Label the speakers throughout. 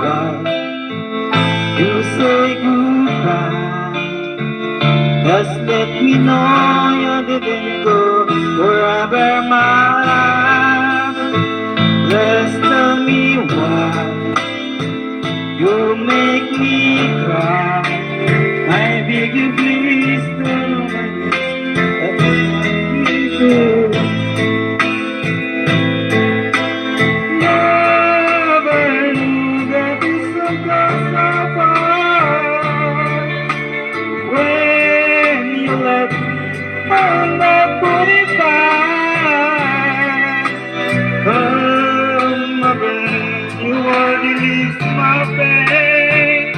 Speaker 1: while you say goodbye. Just let me know you didn't go forever, my love. Just tell me why you make me cry. I beg you please don't let me go. Never knew that it's so close so far. When you left me on the 45, come again, you are released my pain.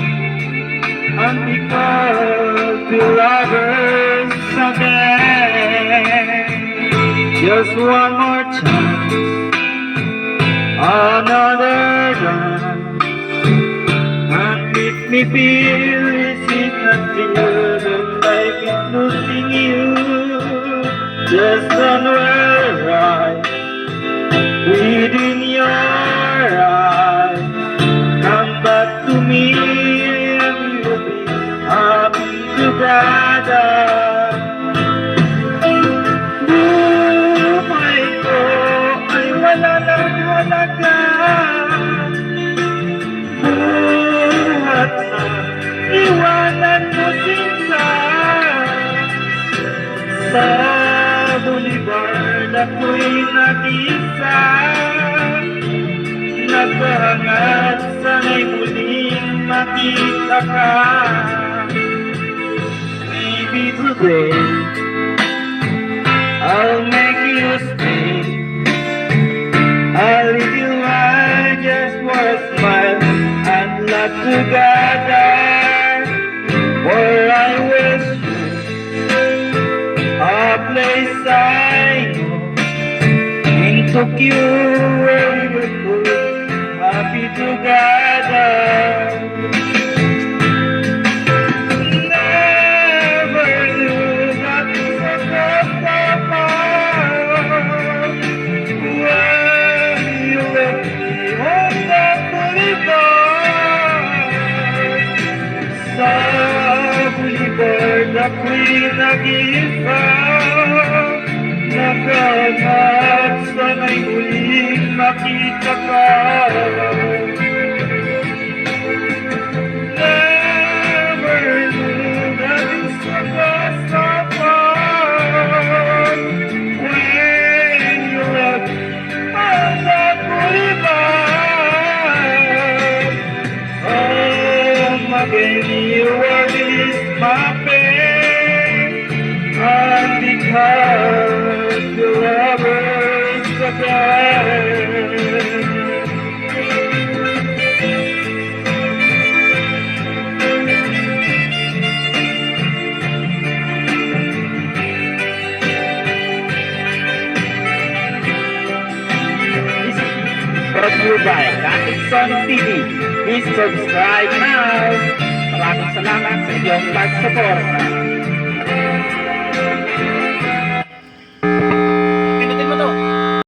Speaker 1: And because the lovers again, just one more chance, another dance, and make me feel is it not real that I keep losing you. Just somewhere right within your eyes, come back to me and we'll be happy together. Buhay ko ay wala nang halaga. Buhat na iwanan mo sinta. Sa Bolivar ako'y nag-isa, naghahangat sana'y muling makita ka. Maybe today I'll make you stay. I'll leave you I just for a smile and laugh together. For I wish you a place I know in Tokyo where we were both happy together. Never knew that it's so far. When you left me on the boulevard, sa Boulevard ako'y nag-iisa, naghahanap sana'y muling makita ka. Never knew that it's so far. When you left on that boulevard, again you released my pain. And because the lovers again, brought to you by Katik Sonic TV. Please subscribe now. Maraming salamat sa iyong pag-support.